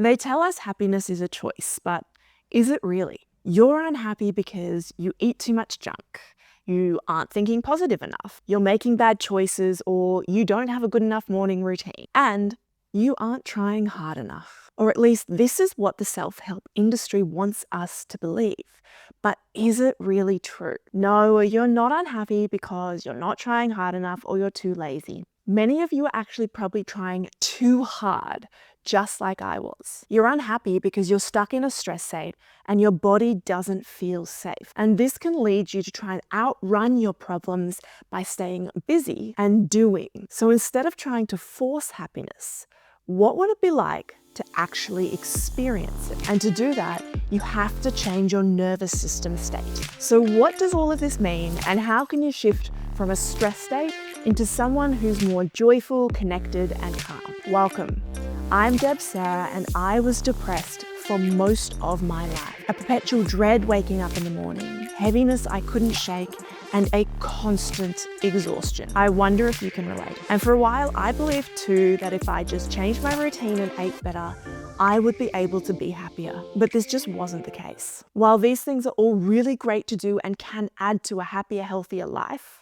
They tell us happiness is a choice, but is it really? You're unhappy because you eat too much junk, you aren't thinking positive enough, you're making bad choices, or you don't have a good enough morning routine, and you aren't trying hard enough. Or at least this is what the self-help industry wants us to believe. But is it really true? No, you're not unhappy because you're not trying hard enough or you're too lazy. Many of you are actually probably trying too hard, just like I was. You're unhappy because you're stuck in a stress state and your body doesn't feel safe. And this can lead you to try and outrun your problems by staying busy and doing. So instead of trying to force happiness, what would it be like to actually experience it? And to do that, you have to change your nervous system state. So what does all of this mean, and how can you shift from a stress state into someone who's more joyful, connected, and calm? Welcome. I'm Deb Sarah, and I was depressed for most of my life. A perpetual dread waking up in the morning, heaviness I couldn't shake, and a constant exhaustion. I wonder if you can relate. And for a while, I believed too that if I just changed my routine and ate better, I would be able to be happier. But this just wasn't the case. While these things are all really great to do and can add to a happier, healthier life,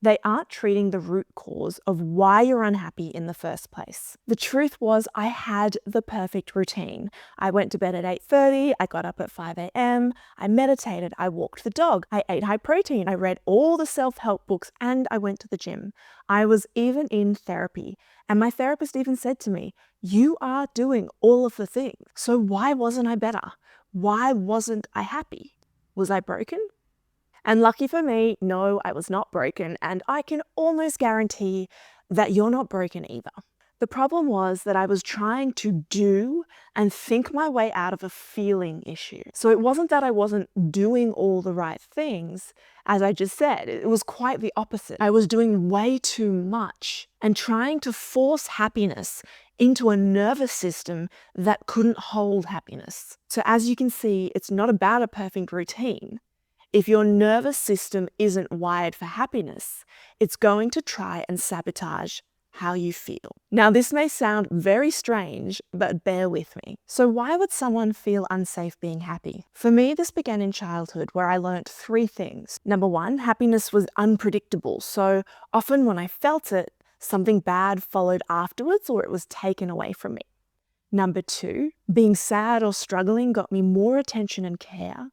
they aren't treating the root cause of why you're unhappy in the first place. The truth was, I had the perfect routine. I went to bed at 8:30, I got up at 5 a.m, I meditated, I walked the dog, I ate high protein, I read all the self-help books, and I went to the gym. I was even in therapy, and my therapist even said to me, "You are doing all of the things, so why wasn't I better? Why wasn't I happy? Was I broken?" And lucky for me, no, I was not broken, and I can almost guarantee that you're not broken either. The problem was that I was trying to do and think my way out of a feeling issue. So it wasn't that I wasn't doing all the right things, as I just said, it was quite the opposite. I was doing way too much and trying to force happiness into a nervous system that couldn't hold happiness. So as you can see, it's not about a perfect routine. If your nervous system isn't wired for happiness, it's going to try and sabotage how you feel. Now, this may sound very strange, but bear with me. So why would someone feel unsafe being happy? For me, this began in childhood, where I learned 3 things. Number 1, happiness was unpredictable. So often when I felt it, something bad followed afterwards, or it was taken away from me. Number 2, being sad or struggling got me more attention and care.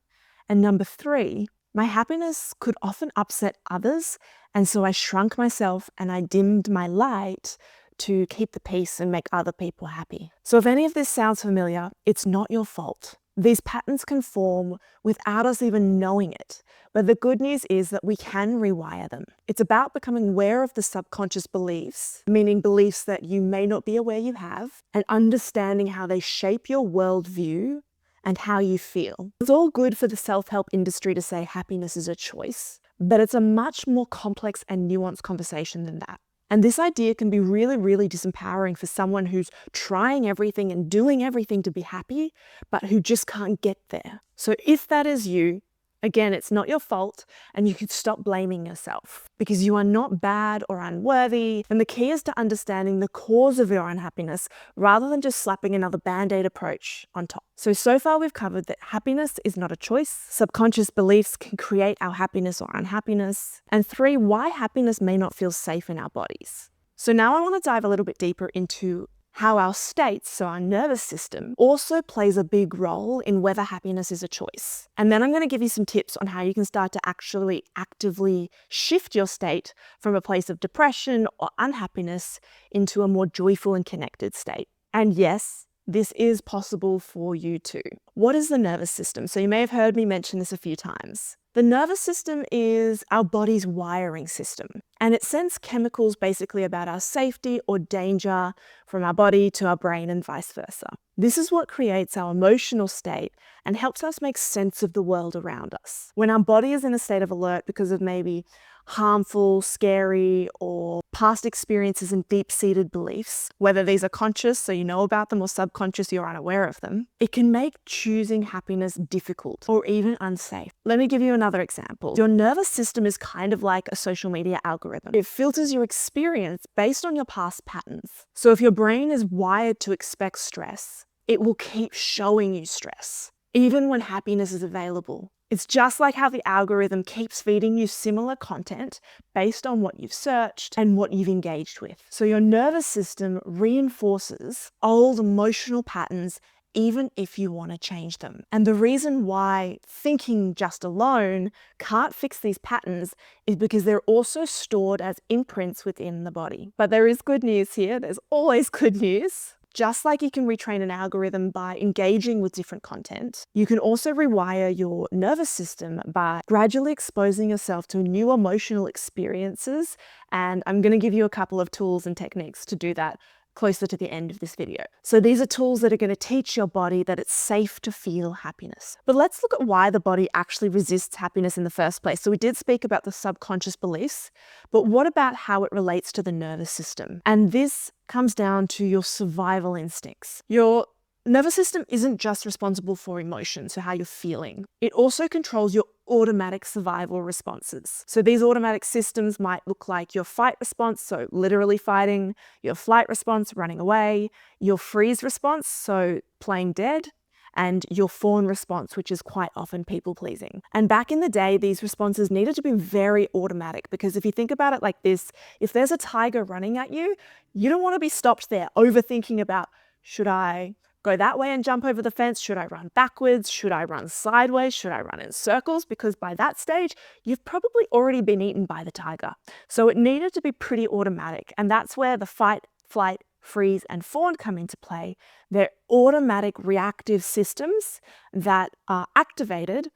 And number 3, my happiness could often upset others, and so I shrunk myself and I dimmed my light to keep the peace and make other people happy. So if any of this sounds familiar, it's not your fault. These patterns can form without us even knowing it, but the good news is that we can rewire them. It's about becoming aware of the subconscious beliefs, meaning beliefs that you may not be aware you have, and understanding how they shape your worldview and how you feel. It's all good for the self-help industry to say happiness is a choice, but it's a much more complex and nuanced conversation than that. And this idea can be really, really disempowering for someone who's trying everything and doing everything to be happy, but who just can't get there. So if that is you, again, it's not your fault, and you can stop blaming yourself because you are not bad or unworthy. And the key is to understanding the cause of your unhappiness rather than just slapping another band-aid approach on top. So far we've covered that happiness is not a choice. Subconscious beliefs can create our happiness or unhappiness. And 3, why happiness may not feel safe in our bodies. So now I want to dive a little bit deeper into how our states, so our nervous system, also plays a big role in whether happiness is a choice. And then I'm going to give you some tips on how you can start to actually actively shift your state from a place of depression or unhappiness into a more joyful and connected state. And yes, this is possible for you too. What is the nervous system? So you may have heard me mention this a few times. The nervous system is our body's wiring system, and it sends chemicals basically about our safety or danger from our body to our brain and vice versa. This is what creates our emotional state and helps us make sense of the world around us. When our body is in a state of alert because of maybe harmful, scary, or past experiences and deep-seated beliefs, whether these are conscious, so you know about them, or subconscious, you're unaware of them, it can make choosing happiness difficult or even unsafe. Let me give you another example. Your nervous system is kind of like a social media algorithm. It filters your experience based on your past patterns. So if your brain is wired to expect stress, it will keep showing you stress, even when happiness is available. It's just like how the algorithm keeps feeding you similar content based on what you've searched and what you've engaged with. So your nervous system reinforces old emotional patterns even if you want to change them. And the reason why thinking just alone can't fix these patterns is because they're also stored as imprints within the body. But there is good news here. There's always good news. Just like you can retrain an algorithm by engaging with different content, you can also rewire your nervous system by gradually exposing yourself to new emotional experiences. And I'm going to give you a couple of tools and techniques to do that closer to the end of this video. So these are tools that are going to teach your body that it's safe to feel happiness. But let's look at why the body actually resists happiness in the first place. So we did speak about the subconscious beliefs, but what about how it relates to the nervous system? And this comes down to your survival instincts. Your nervous system isn't just responsible for emotions, so how you're feeling. It also controls your automatic survival responses. So these automatic systems might look like your fight response, so literally fighting, your flight response, running away, your freeze response, so playing dead, and your fawn response, which is quite often people-pleasing. And back in the day, these responses needed to be very automatic, because if you think about it like this, if there's a tiger running at you, you don't want to be stopped there overthinking about, should I go that way and jump over the fence? Should I run backwards? Should I run sideways? Should I run in circles? Because by that stage, you've probably already been eaten by the tiger. So it needed to be pretty automatic. And that's where the fight, flight, freeze, and fawn come into play. They're automatic reactive systems that are activated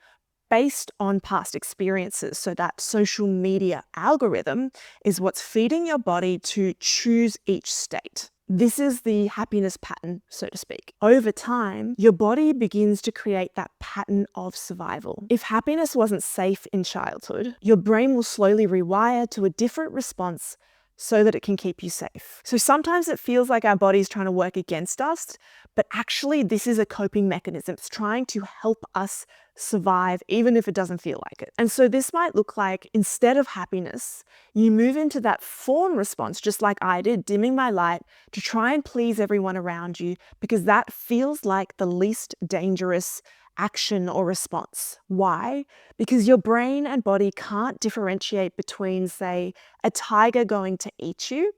based on past experiences. So that social media algorithm is what's feeding your body to choose each state. This is the happiness pattern, so to speak. Over time, your body begins to create that pattern of survival. If happiness wasn't safe in childhood, your brain will slowly rewire to a different response so that it can keep you safe. So sometimes it feels like our body's trying to work against us, but actually this is a coping mechanism. It's trying to help us survive, even if it doesn't feel like it. And so this might look like, instead of happiness, you move into that fawn response, just like I did, dimming my light to try and please everyone around you, because that feels like the least dangerous action or response. Why? Because your brain and body can't differentiate between, say, a tiger going to eat you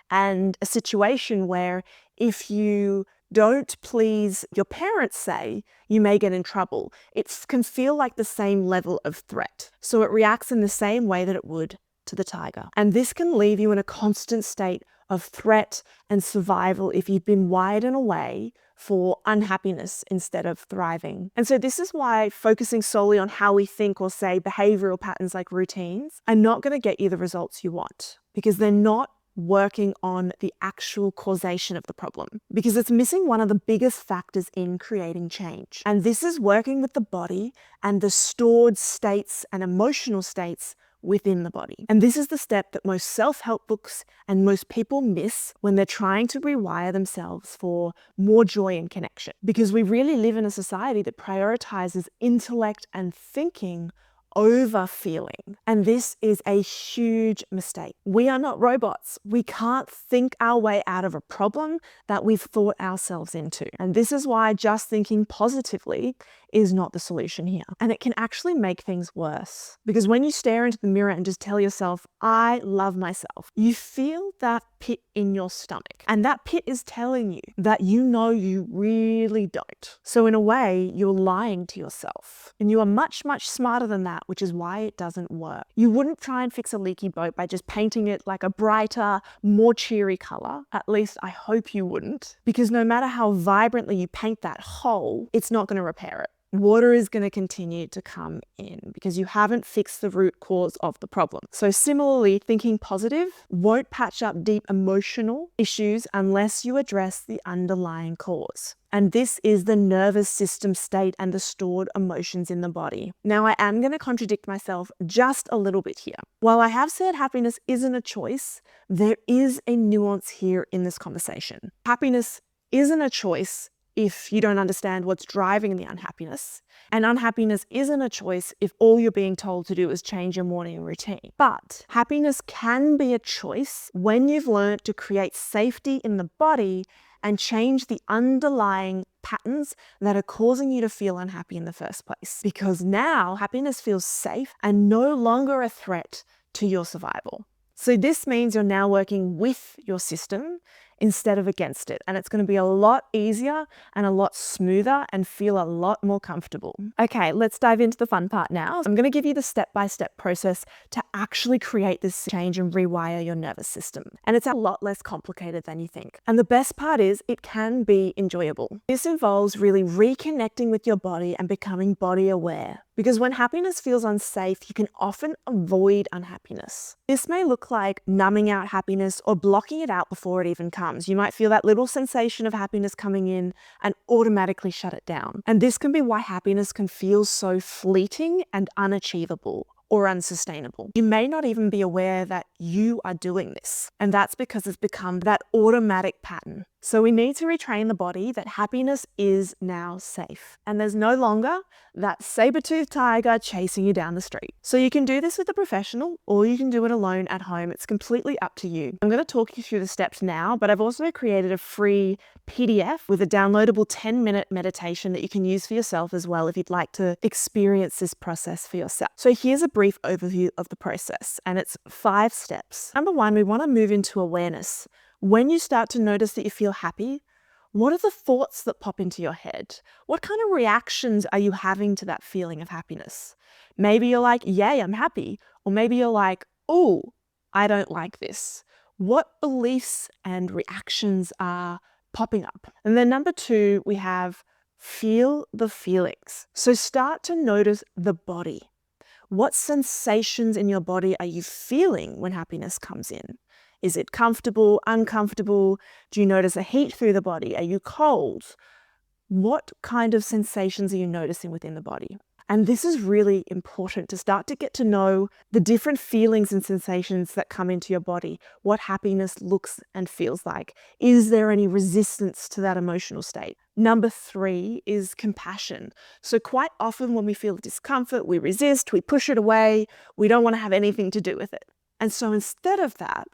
and a situation where if you don't please your parents, say, you may get in trouble. It can feel like the same level of threat. So it reacts in the same way that it would to the tiger. And this can leave you in a constant state of threat and survival if you've been wired in a way for unhappiness instead of thriving. And so this is why focusing solely on how we think, or say behavioral patterns like routines, are not going to get you the results you want, because they're not working on the actual causation of the problem, because it's missing one of the biggest factors in creating change. And this is working with the body and the stored states and emotional states within the body. And this is the step that most self-help books and most people miss when they're trying to rewire themselves for more joy and connection. Because we really live in a society that prioritizes intellect and thinking over feeling. And this is a huge mistake. We are not robots. We can't think our way out of a problem that we've thought ourselves into. And this is why just thinking positively is not the solution here. And it can actually make things worse. Because when you stare into the mirror and just tell yourself, I love myself, you feel that pit in your stomach. And that pit is telling you that you know you really don't. So in a way, you're lying to yourself. And you are much, much smarter than that, which is why it doesn't work. You wouldn't try and fix a leaky boat by just painting it like a brighter, more cheery color. At least I hope you wouldn't. Because no matter how vibrantly you paint that hole, it's not going to repair it. Water is going to continue to come in because you haven't fixed the root cause of the problem. So similarly, thinking positive won't patch up deep emotional issues unless you address the underlying cause. And this is the nervous system state and the stored emotions in the body. Now, I am going to contradict myself just a little bit here. While I have said happiness isn't a choice, there is a nuance here in this conversation. Happiness isn't a choice if you don't understand what's driving the unhappiness. And unhappiness isn't a choice if all you're being told to do is change your morning routine. But happiness can be a choice when you've learned to create safety in the body and change the underlying patterns that are causing you to feel unhappy in the first place. Because now happiness feels safe and no longer a threat to your survival. So this means you're now working with your system instead of against it. And it's going to be a lot easier and a lot smoother and feel a lot more comfortable. Okay, let's dive into the fun part now. I'm going to give you the step-by-step process to actually create this change and rewire your nervous system. And it's a lot less complicated than you think. And the best part is it can be enjoyable. This involves really reconnecting with your body and becoming body aware. Because when happiness feels unsafe, you can often avoid unhappiness. This may look like numbing out happiness or blocking it out before it even comes. You might feel that little sensation of happiness coming in and automatically shut it down. And this can be why happiness can feel so fleeting and unachievable or unsustainable. You may not even be aware that you are doing this. And that's because it's become that automatic pattern. So we need to retrain the body that happiness is now safe. And there's no longer that saber-toothed tiger chasing you down the street. So you can do this with a professional or you can do it alone at home. It's completely up to you. I'm going to talk you through the steps now, but I've also created a free PDF with a downloadable 10-minute meditation that you can use for yourself as well if you'd like to experience this process for yourself. So here's a brief overview of the process, and it's 5 steps. Number 1, we want to move into awareness. When you start to notice that you feel happy, what are the thoughts that pop into your head? What kind of reactions are you having to that feeling of happiness? Maybe you're like, yay, I'm happy. Or maybe you're like, oh, I don't like this. What beliefs and reactions are popping up? And then number 2, we have feel the feelings. So start to notice the body. What sensations in your body are you feeling when happiness comes in? Is it comfortable, uncomfortable? Do you notice a heat through the body? Are you cold? What kind of sensations are you noticing within the body? And this is really important to start to get to know the different feelings and sensations that come into your body, what happiness looks and feels like. Is there any resistance to that emotional state? Number 3 is compassion. So quite often when we feel discomfort, we resist, we push it away, we don't want to have anything to do with it. And so instead of that,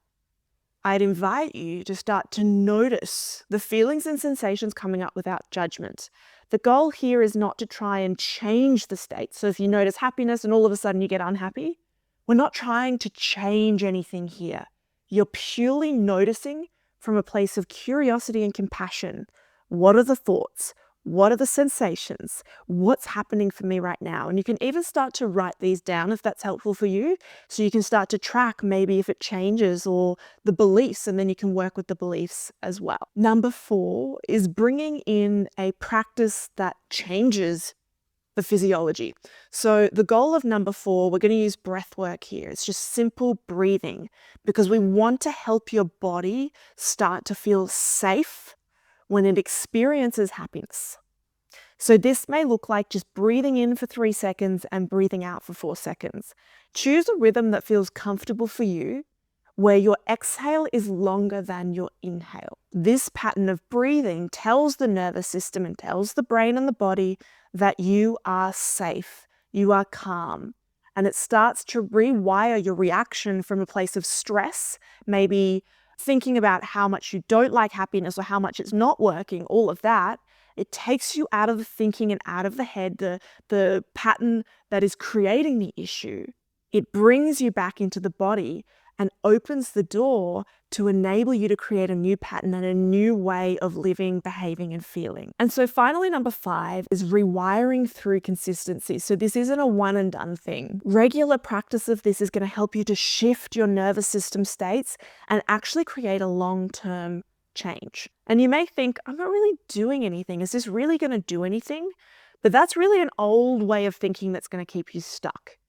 I'd invite you to start to notice the feelings and sensations coming up without judgment. The goal here is not to try and change the state. So if you notice happiness and all of a sudden you get unhappy, we're not trying to change anything here. You're purely noticing from a place of curiosity and compassion. What are the thoughts? What are the sensations? What's happening for me right now? And you can even start to write these down if that's helpful for you. So you can start to track maybe if it changes or the beliefs, and then you can work with the beliefs as well. Number 4 is bringing in a practice that changes the physiology. So the goal of number 4, we're going to use breath work here. It's just simple breathing because we want to help your body start to feel safe when it experiences happiness. So this may look like just breathing in for 3 seconds and breathing out for 4 seconds. Choose a rhythm that feels comfortable for you, where your exhale is longer than your inhale. This pattern of breathing tells the nervous system and tells the brain and the body that you are safe, you are calm. And it starts to rewire your reaction from a place of stress, maybe thinking about how much you don't like happiness or how much it's not working, all of that. It takes you out of the thinking and out of the head, the pattern that is creating the issue. It brings you back into the body and opens the door to enable you to create a new pattern and a new way of living, behaving, and feeling. And so finally, number 5 is rewiring through consistency. So this isn't a one and done thing. Regular practice of this is going to help you to shift your nervous system states and actually create a long-term change. And you may think, I'm not really doing anything. Is this really going to do anything? But that's really an old way of thinking that's going to keep you stuck.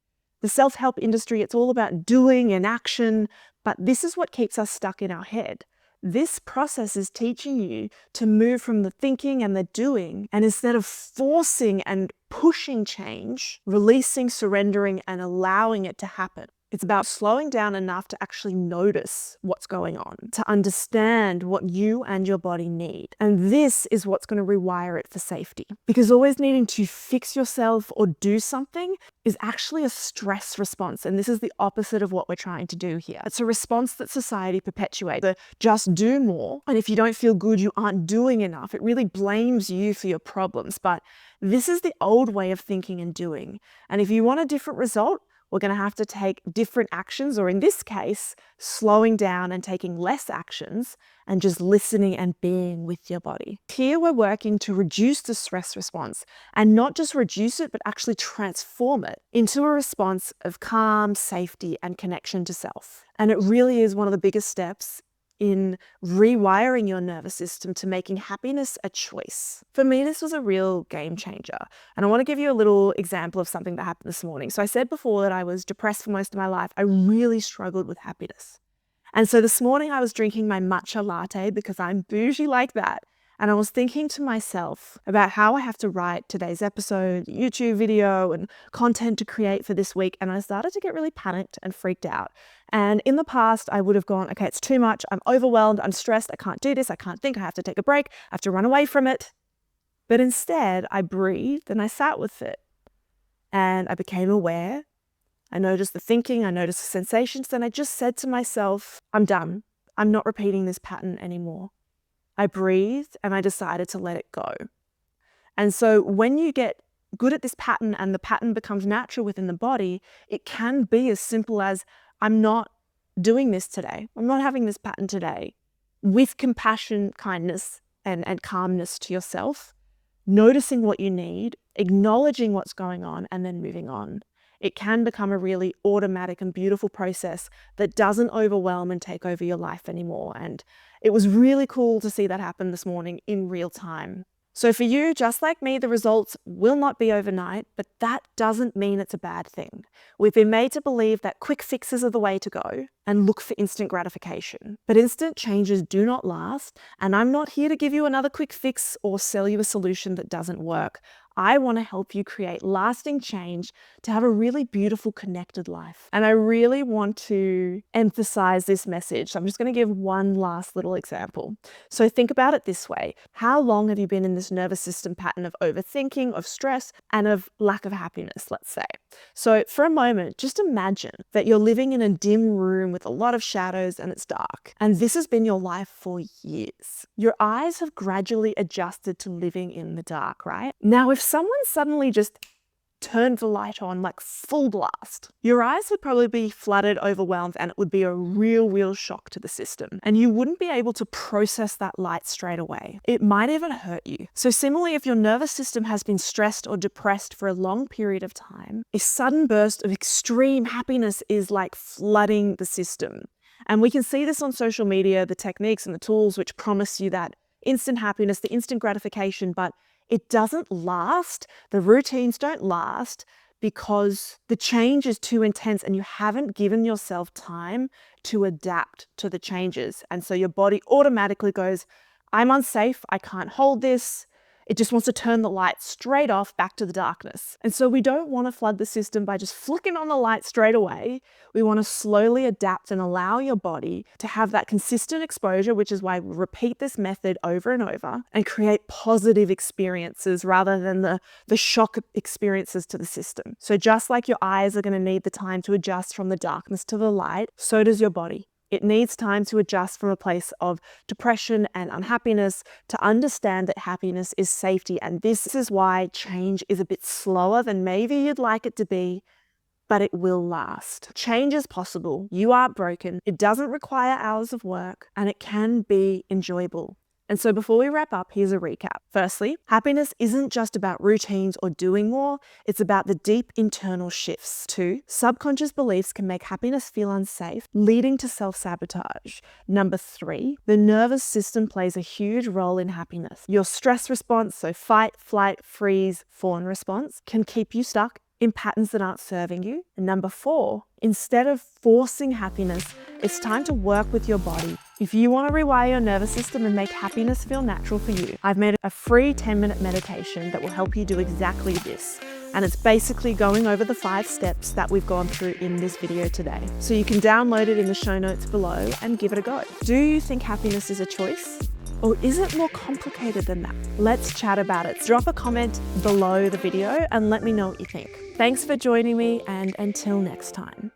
The self-help industry, it's all about doing and action, but this is what keeps us stuck in our head. This process is teaching you to move from the thinking and the doing, and instead of forcing and pushing change, releasing, surrendering, and allowing it to happen. It's about slowing down enough to actually notice what's going on, to understand what you and your body need. And this is what's going to rewire it for safety. Because always needing to fix yourself or do something is actually a stress response. And this is the opposite of what we're trying to do here. It's a response that society perpetuates. The just do more. And if you don't feel good, you aren't doing enough. It really blames you for your problems. But this is the old way of thinking and doing. And if you want a different result, we're going to have to take different actions, or in this case, slowing down and taking less actions and just listening and being with your body. Here we're working to reduce the stress response, and not just reduce it, but actually transform it into a response of calm, safety, and connection to self. And it really is one of the biggest steps in rewiring your nervous system to making happiness a choice. For me, this was a real game changer. And I want to give you a little example of something that happened this morning. So I said before that I was depressed for most of my life. I really struggled with happiness. And so this morning I was drinking my matcha latte because I'm bougie like that. And I was thinking to myself about how I have to write today's episode, YouTube video, and content to create for this week. And I started to get really panicked and freaked out. And in the past, I would have gone, okay, it's too much. I'm overwhelmed. I'm stressed. I can't do this. I can't think. I have to take a break. I have to run away from it. But instead, I breathed and I sat with it. And I became aware. I noticed the thinking. I noticed the sensations. And I just said to myself, I'm done. I'm not repeating this pattern anymore. I breathed and I decided to let it go. And so when you get good at this pattern and the pattern becomes natural within the body, it can be as simple as, I'm not doing this today. I'm not having this pattern today. With compassion, kindness, and calmness to yourself, noticing what you need, acknowledging what's going on, and then moving on. It can become a really automatic and beautiful process that doesn't overwhelm and take over your life anymore. And it was really cool to see that happen this morning in real time. So for you, just like me, the results will not be overnight, but that doesn't mean it's a bad thing. We've been made to believe that quick fixes are the way to go and look for instant gratification. But instant changes do not last, and I'm not here to give you another quick fix or sell you a solution that doesn't work. I want to help you create lasting change to have a really beautiful, connected life. And I really want to emphasize this message. So I'm just going to give one last little example. So think about it this way. How long have you been in this nervous system pattern of overthinking, of stress, and of lack of happiness, let's say? So for a moment, just imagine that you're living in a dim room with a lot of shadows and it's dark. And this has been your life for years. Your eyes have gradually adjusted to living in the dark, right? Now, if someone suddenly just turned the light on like full blast, your eyes would probably be flooded, overwhelmed, and it would be a real shock to the system. And you wouldn't be able to process that light straight away. It might even hurt you. So similarly, if your nervous system has been stressed or depressed for a long period of time, a sudden burst of extreme happiness is like flooding the system. And we can see this on social media, the techniques and the tools which promise you that instant happiness, the instant gratification, but it doesn't last. The routines don't last because the change is too intense and you haven't given yourself time to adapt to the changes. And so your body automatically goes, I'm unsafe, I can't hold this. It just wants to turn the light straight off back to the darkness. And so we don't want to flood the system by just flicking on the light straight away. We want to slowly adapt and allow your body to have that consistent exposure, which is why we repeat this method over and over and create positive experiences rather than the shock experiences to the system. So just like your eyes are going to need the time to adjust from the darkness to the light, so does your body. It needs time to adjust from a place of depression and unhappiness to understand that happiness is safety. And this is why change is a bit slower than maybe you'd like it to be, but it will last. Change is possible. You aren't broken. It doesn't require hours of work, and it can be enjoyable. And so before we wrap up, here's a recap. Firstly, happiness isn't just about routines or doing more, it's about the deep internal shifts. 2, subconscious beliefs can make happiness feel unsafe, leading to self-sabotage. 3, the nervous system plays a huge role in happiness. Your stress response, so fight, flight, freeze, fawn response, can keep you stuck in patterns that aren't serving you. And 4, instead of forcing happiness, it's time to work with your body. If you want to rewire your nervous system and make happiness feel natural for you, I've made a free 10-minute meditation that will help you do exactly this. And it's basically going over the 5 steps that we've gone through in this video today. So you can download it in the show notes below and give it a go. Do you think happiness is a choice? Or is it more complicated than that? Let's chat about it. Drop a comment below the video and let me know what you think. Thanks for joining me, and until next time.